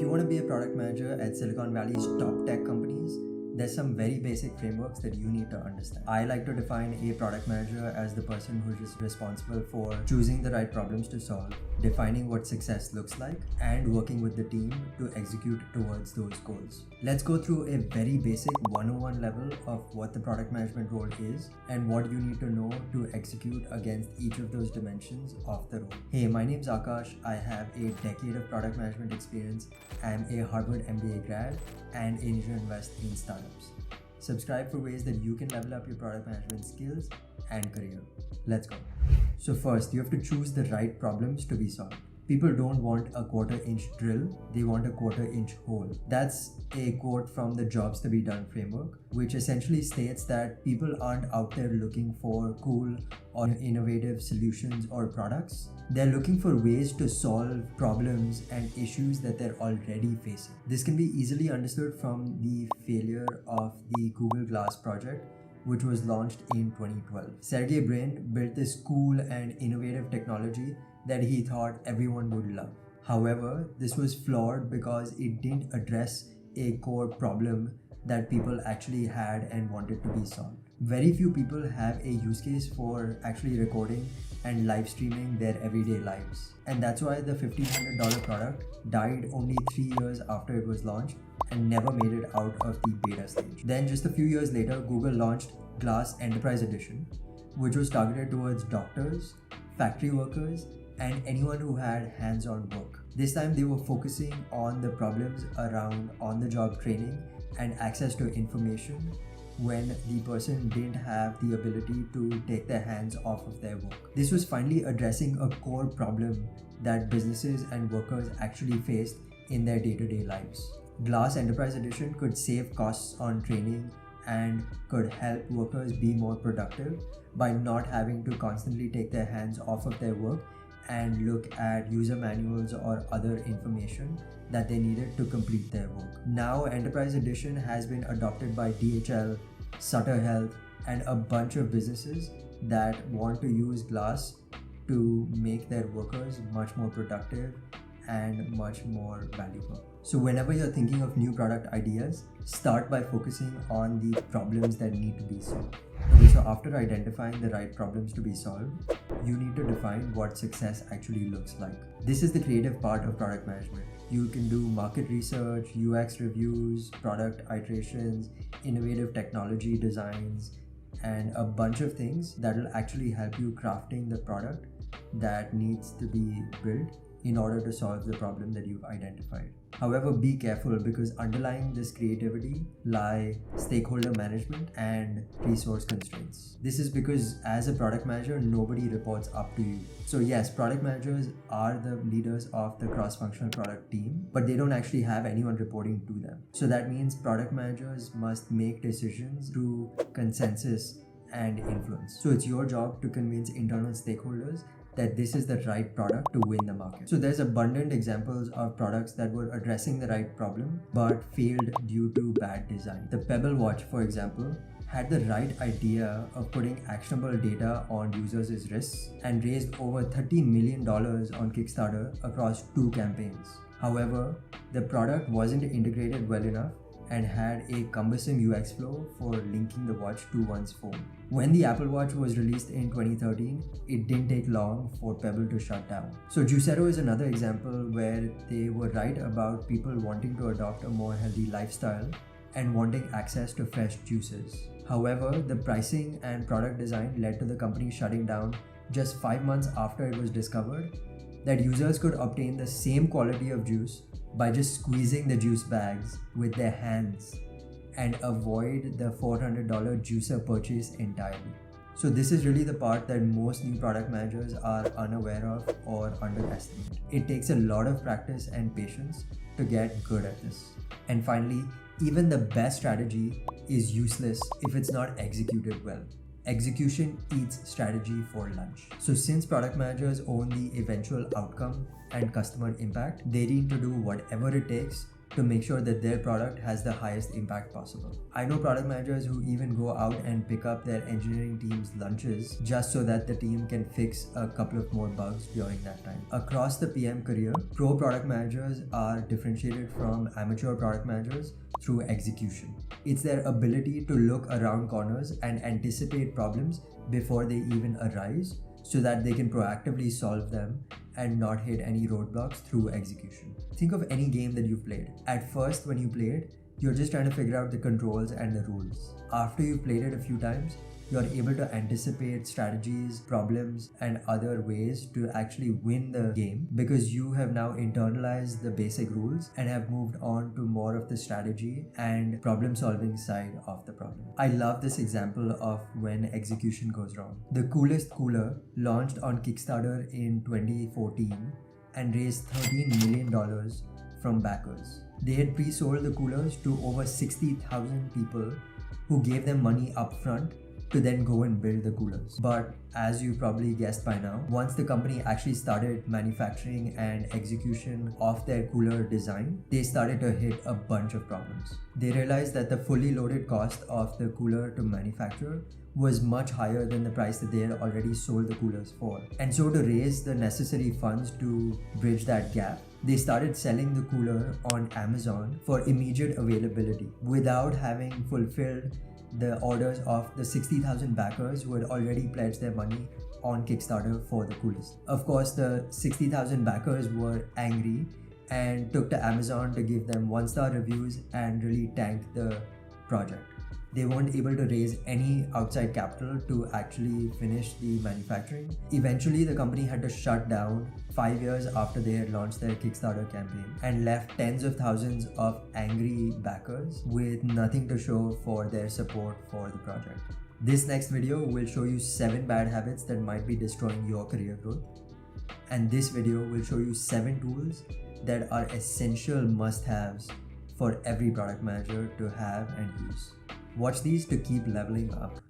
you want to be a product manager at Silicon Valley's top tech companies, there's some very basic frameworks that you need to understand. I like to define a product manager as the person who's just responsible for choosing the right problems to solve, defining what success looks like, and working with the team to execute towards those goals. Let's go through a very basic 101 level of what the product management role is and what you need to know to execute against each of those dimensions of the role. Hey, my name's Akash. I have a decade of product management experience. I'm a Harvard MBA grad and angel invest in startups. Subscribe for ways that you can level up your product management skills and career. Let's go. So first, you have to choose the right problems to be solved. People don't want a quarter-inch drill, they want a quarter-inch hole. That's a quote from the Jobs to be Done framework, which essentially states that people aren't out there looking for cool or innovative solutions or products. They're looking for ways to solve problems and issues that they're already facing. This can be easily understood from the failure of the Google Glass project, which was launched in 2012. Sergey Brin built this cool and innovative technology that he thought everyone would love. However, this was flawed because it didn't address a core problem that people actually had and wanted to be solved. Very few people have a use case for actually recording and live streaming their everyday lives. And that's why the $1,500 product died only 3 years after it was launched and never made it out of the beta stage. Then just a few years later, Google launched Glass Enterprise Edition, which was targeted towards doctors, factory workers, and anyone who had hands-on work. This time they were focusing on the problems around on-the-job training and access to information when the person didn't have the ability to take their hands off of their work. This was finally addressing a core problem that businesses and workers actually faced in their day-to-day lives. Glass Enterprise Edition could save costs on training and could help workers be more productive by not having to constantly take their hands off of their work and look at user manuals or other information that they needed to complete their work. Now Enterprise Edition has been adopted by DHL, Sutter Health, and a bunch of businesses that want to use Glass to make their workers much more productive and much more valuable. So whenever you're thinking of new product ideas, start by focusing on the problems that need to be solved. Okay, so after identifying the right problems to be solved, you need to define what success actually looks like. This is the creative part of product management. You can do market research, UX reviews, product iterations, innovative technology designs, and a bunch of things that will actually help you crafting the product that needs to be built in order to solve the problem that you've identified. However, be careful because underlying this creativity lie stakeholder management and resource constraints. This is because as a product manager, nobody reports up to you. So yes, product managers are the leaders of the cross-functional product team, but they don't actually have anyone reporting to them. So that means product managers must make decisions through consensus and influence. So it's your job to convince internal stakeholders that this is the right product to win the market. So there's abundant examples of products that were addressing the right problem but failed due to bad design. The Pebble Watch, for example, had the right idea of putting actionable data on users' wrists and raised over $30 million on Kickstarter across 2 campaigns. However, the product wasn't integrated well enough and had a cumbersome UX flow for linking the watch to one's phone. When the Apple Watch was released in 2013, it didn't take long for Pebble to shut down. So Juicero is another example where they were right about people wanting to adopt a more healthy lifestyle and wanting access to fresh juices. However, the pricing and product design led to the company shutting down just 5 months after it was discovered that users could obtain the same quality of juice by just squeezing the juice bags with their hands and avoid the $400 juicer purchase entirely. So this is really the part that most new product managers are unaware of or underestimate. It takes a lot of practice and patience to get good at this. And finally, even the best strategy is useless if it's not executed well. Execution eats strategy for lunch. So since product managers own the eventual outcome and customer impact, they need to do whatever it takes to make sure that their product has the highest impact possible. I know product managers who even go out and pick up their engineering team's lunches just so that the team can fix a couple of more bugs during that time. Across the PM career, pro product managers are differentiated from amateur product managers through execution. It's their ability to look around corners and anticipate problems before they even arise so that they can proactively solve them and not hit any roadblocks through execution. Think of any game that you've played. At first, when you play it, you're just trying to figure out the controls and the rules. After you've played it a few times, you're able to anticipate strategies, problems, and other ways to actually win the game because you have now internalized the basic rules and have moved on to more of the strategy and problem solving side of the problem. I love this example of when execution goes wrong. The Coolest Cooler launched on Kickstarter in 2014 and raised $13 million from backers. They had pre-sold the coolers to over 60,000 people who gave them money upfront to then go and build the coolers. But as you probably guessed by now, once the company actually started manufacturing and execution of their cooler design, they started to hit a bunch of problems. They realized that the fully loaded cost of the cooler to manufacture was much higher than the price that they had already sold the coolers for. And so to raise the necessary funds to bridge that gap, they started selling the cooler on Amazon for immediate availability without having fulfilled the orders of the 60,000 backers who had already pledged their money on Kickstarter for the coolest. Of course, the 60,000 backers were angry and took to Amazon to give them 1-star reviews and really tank the project. They weren't able to raise any outside capital to actually finish the manufacturing. Eventually, the company had to shut down 5 years after they had launched their Kickstarter campaign and left tens of thousands of angry backers with nothing to show for their support for the project. This next video will show you 7 bad habits that might be destroying your career growth. And this video will show you 7 tools that are essential must-haves for every product manager to have and use. Watch these to keep leveling up.